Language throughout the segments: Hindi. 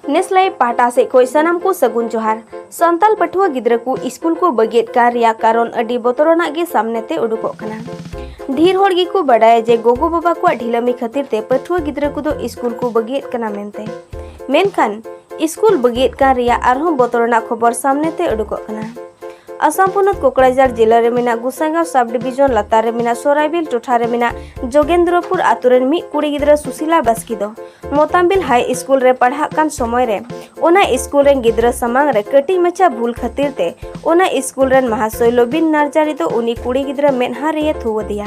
नेसलाई पाटा से कोई सनम को सगुन जोहार संताल पठुआ गिद्रा को स्कूल को बगेट कार रिया कारण अडी बोतरना गे सामने ते उडुको कना धीर होड़ गी को बडाय जे गोगो बाबा को ढिलमी खातिर ते पठुआ गिद्रा को दो स्कूल को बगेट कना मेनते मेनखान स्कूल बगेट कार रिया आरहों बोतरना खबर सामने ते उडुको कना आसाम पुनत कोकराझार जिला रे मिना गुसागांव सब डिविजन लातार रे मिना सोराइबिल टोठा रे मिना जोगेंद्रपुर आतुरेन मी कुड़ी गिद्रा सुशीला बास्की दो मोतामबिल हाई स्कूल रे पढ़ा कान समय रे ओना स्कूल रेन गिद्रा समांग रे कटी मचा भूल खातिर ते ओना स्कूल रेन महाशय लोबिन नार्जारी दो उनी कुड़ी गिद्रा मेनहा रे थुवदिया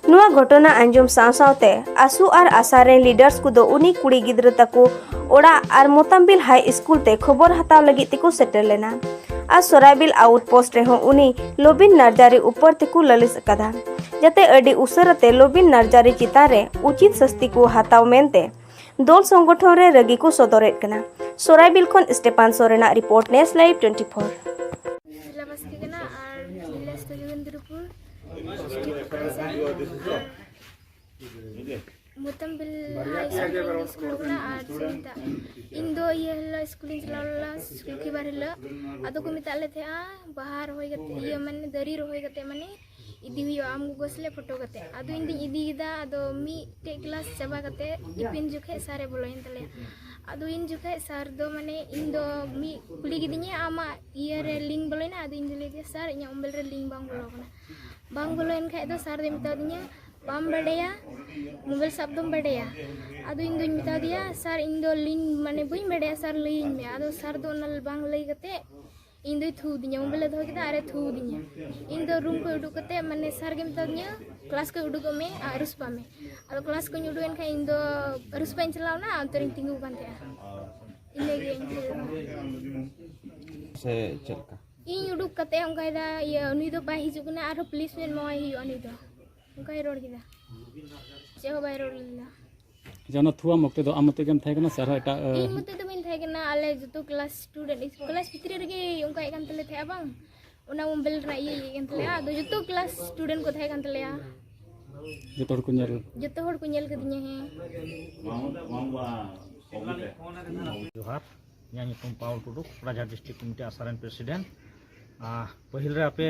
नुआ घटना अंजुम सावसावते आसु और आशा रे लीडर्स को दो उनी कुड़ी गिद्रा तको ओड़ा और मोतामबिल हाई स्कूल ते खबर हताव लगी तिको सेटर लेना आज सोराइबिल आउटपोस्ट रे उनी लोबिन नार्जारी ऊपर तेको ललिस कदा जाते अडी उसरते लोबिन नार्जारी चितान रे उचित सस्ती को हताव मेनते दल संगठन रे रगी को सदरेट कना सोराइबिल खन स्टेपान सोरेना रिपोर्ट नेस लाइव 24 मोतामबिल हाई स्कूल कना आर चिंता इन दो ये हला स्कूल चलावला स्कूल की बार हला आदो को मिताले थे बाहर होय गते ये माने दरी रोय गते माने इदी हुई आम गोसले फोटो गते आदो इन दिन इदी दा आदो मी टे क्लास चाबा गते इपिन जुखे सारे बोलोइन तले आदो इन जुखे सर दो माने इन दो मी कुली गिदिnya आमा ये रे लिंक बोलोइना आदो इन दिले सर इnya उम्बल रे लिंक बांग बोलोइन खाय दो सर दे मिता दिnya बाम बड़ेया मोबाइल सब दम बड़ेया आदो इन दुñ मिता दिया सर इन दो लिंक माने बई बड़ेया सर लईन में आदो सर दो नल बांग लई गते इन दो थू दिnya मोबाइल धो केदा अरे थू दिnya इन दो रूम को उडुक कते माने सर गे मिता दिnya क्लास को उडुक में रुस्पा में आदो क्लास को उडुएन खा इन दो रुस्पा इन चलावना अंतरिंग तिंगु कान थे इने गे से चलका इन उडुक कते onkaida ये उनी दो बाय हिजु कना आरो प्लेसमेंट मोय हि उनी दो उनकाय रोड गिदा चेहो बाय रोड गिदा जानो थुआ मक्ते दो आमते गेम थाय कना सर एटा इन मते तो बिन थाय कना आले जतो क्लास स्टूडेंट क्लास भितरी रेगे उनकाय कान तले थाय बांग उना मोबाइल रा ये कान तले आदो जतो क्लास स्टूडेंट को थाय कान तले जतो हर को नेल कदिnya हे जोहार या नितुम Paul Tudu Kokrajhar district committee आसारेन प्रेसिडेंट पहिल रे आपे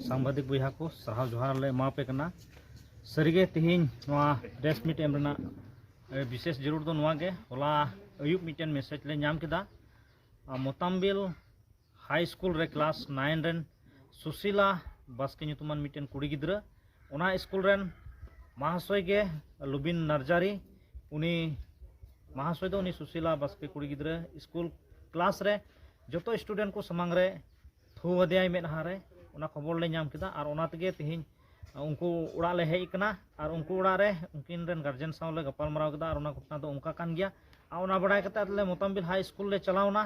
सांबादिक बयहा को सरहाव जोहार ले मापे कना सरीगे तिहिन नोआ प्रेस मीट एम रेना विशेष जरूर दो नोआ गे होला अयुब मिटेन मैसेज ले नाम केदा मोतामबिल हाई स्कूल रे क्लास 9 रेन सुशीला बास्के नितुमान मिटेन कुड़ी गिद्रा ओना स्कूल रेन महाशय गे लुबिन नार्जारी उनी महाशय दो उनी सुशीला बास्के कुड़ी गिद्रा स्कूल क्लास रे जतो स्टूडेंट को समांग रे थू वदियाय मेदहा रे ओना खबर ले नाम केदा आर ओना तगे तिहिन उनको उड़ा ले हेज कना आर उनको उड़ा रे उनकिन रेन गार्जियन साव ले गपाल मराव केदा आर ओना घटना दो उनका कान गया आ ओना बडाय कता ले मोतामबिल हाई स्कूल ले चलावना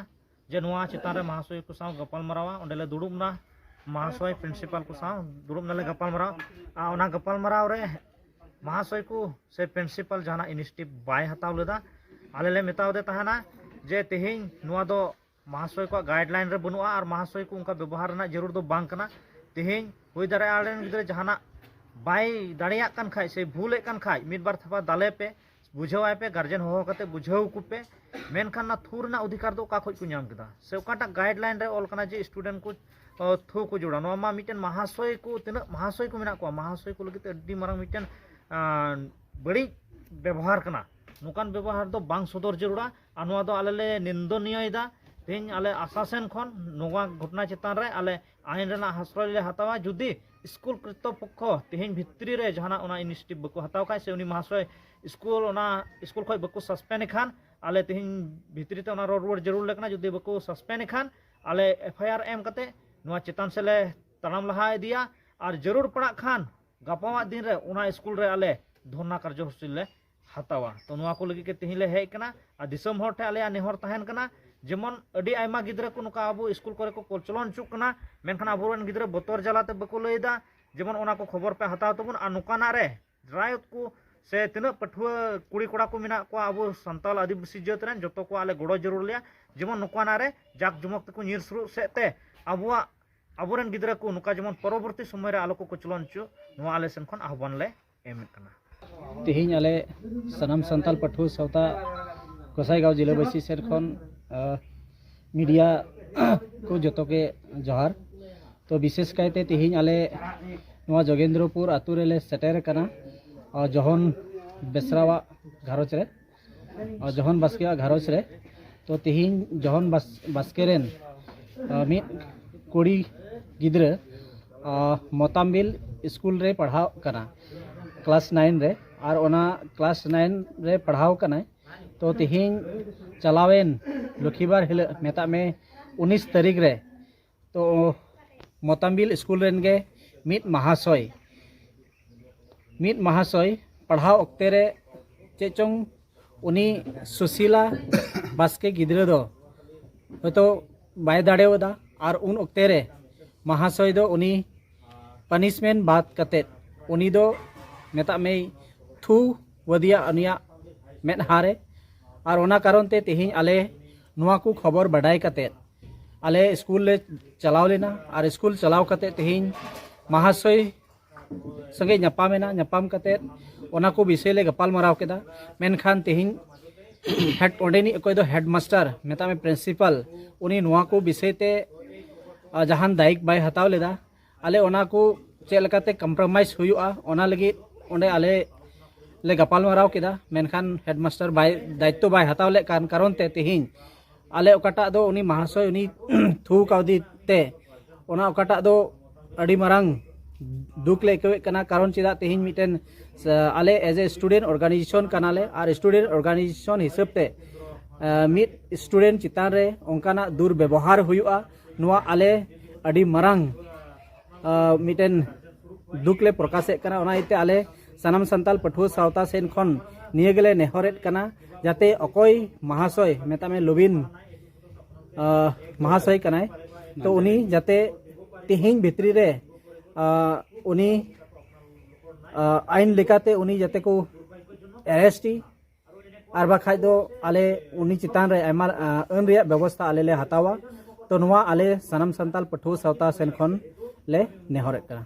जे नोआ चितान रे महाशय को साव गपाल मरावा ओंडे ले दुडुबना महाशय प्रिंसिपल को साव दुडुबना ले गपाल मराव आ ओना गपाल मराव रे महाशय को से प्रिंसिपल जाना इनिशिएटिव बाय हताव लेदा आले ले मेताव दे तहाना जे तिहिन नोआ दो महाशय को गाइडलाइन रे बनुआ और महाशय को उनका व्यवहार ना जरूर दो बांग कना तिहिन हुई दारे आलेन गिद्रे जहाना बाय दाड़िया कान खाय से भूले कान खाय मिद बार थपा दाले पे बुझावाय पे गार्जियन हो कते बुझाव को पे मेनखान ना थूर ना अधिकार दो का खोज को नाम केदा से ओकाटा गाइडलाइन रे ऑल कना जे स्टूडेंट को थू को जोड़ा नो मा मिटेन महाशय को तिना महाशय को मेना को महाशय को लगिते अड्डी मारंग मिटेन बड़ी व्यवहार कना नुकान व्यवहार दो बांग सदर जरूरा आनुआ दो आले निंदनीय दा तेज आले आशासन खन नोवा घटना चितान रे आले आईन रेना आश्रय ले हतावा जुदी स्कूल कृतपक्ष तेज भित्री रे जहाना ओना इनिशिएटिव बको हताव खाय से उनी महाशय स्कूल ओना स्कूल खय बको सस्पेंड खान आले तेज भित्री ते ओना रोड जरूर लेकना जुदी बको सस्पेंड खान आले एफआईआर एम कते नोवा चितान से ले तड़ाम लहा दिया और जरूर पड़ा खान गापावा दिन रे ओना स्कूल रे आले धरना कार्यसूची ले हतावा तो नोवा को लगी के तेज ले हेज कना आ दिसम होर ठे आले नेहर तहन कना जेमन अडी आयमा गिद्रा को नुका अब स्कूल करे को चलन चुक कना मेनखान आबोरन गिद्रा बतर जलाते बको लैदा जेमन ओना को खबर पे हताव तबन आ नुकाना रे रायत को से तिना पठुआ कुड़ी कोड़ा को मिना को अब संताल आदिवासी जात रेन जतो को आले गड़ो जरूर लिया जेमन नुकाना रे जाक जमक तको निर सुरु सेते अबुआ आबोरन गिद्रा को नुका जेमन परवर्ती समय रे आलो को चलन चु नुआ आले सेन खन आह्वान ले एम कना तिहिन आले सनाम संताल पठुआ सावता गोसाईगांव जिलाबासी सेर खन मीडिया को जतो के जोहार तो विशेष कायते तिहिन आले नवा जोगेंद्रपुर आतु रेले सेटेर कना जहन बेसरावा घारोच रे जहन बास्केवा घारोच रे तो तिहिन जहन बास्केरेन मिद कुड़ी गिद्रे मोतामबिल स्कूल रे पढ़ाव कना क्लास 9 रे और ओना क्लास 9 रे पढ़ाव कना तो तिहिन चलावेन लखीबार हिल मेता में 19 तारीख रे तो मोतामबिल स्कूल रेन गे मिद महाशय पढ़ाव अक्ते रे चेचों उनी सुशीला बास्के गिद्रे दो तो बाय दाड़ेवदा और उन अक्ते रे महाशय दो उनी पनिशमेंट बात कते उनी दो मेता में थू वदिया उनिया मेदहारे और ओना कारण ते तिहिन आले नुआ को खबर बाडाय कते आले स्कूल ले चलाव लेना और स्कूल चलाव कते तिहिन महाशय संगे ñapam कते ओना को विषय ले गपाल मराव केदा मेनखान तिहिन हेड ओडेनी कोई दो हेडमास्टर मेता में प्रिंसिपल उनी नुआ को विषय ते जहान दायिक बाय हताव लेदा आले ओना को चेलकाते कम्प्रोमाइज हुआ ओना लगी ओंडे आले ले गपाल मराव केदा मेनखान हेडमास्टर बाय दायित्व बाय हताव ले कारण ते तिहिन आले ओकाटा दो उनी महाशय उनी थू कावदी ते ओना ओकाटा दो अड़ी मरांग दुख ले कवे कना कारण चिदा तिहिन मिटेन आले एज ए स्टूडेंट ऑर्गेनाइजेशन कनाले और स्टूडेंट ऑर्गेनाइजेशन हिसाब ते मिट स्टूडेंट चितान रे ओंकाना दुर्व्यवहार हुआ नुआ आले अड़ी मरांग मिटेन दुख ले प्रकाशे कना ओना इते आले सानाम संताल पठुआ सावता सेन खन निये गेले नेहरेट कना जाते अकोय महाशय मेता में लुबिन महाशय कनाय तो उनी जाते तिहिन भितरी रे उनी आईन लेकाते उनी जाते को अरेस्टी और बाखाय दो आले उनी चितान रे आयमा अन रिया व्यवस्था आले ले हतावा तो नुआ आले सानाम संताल पठुआ सावता सेन खन ले नेहरेट कना।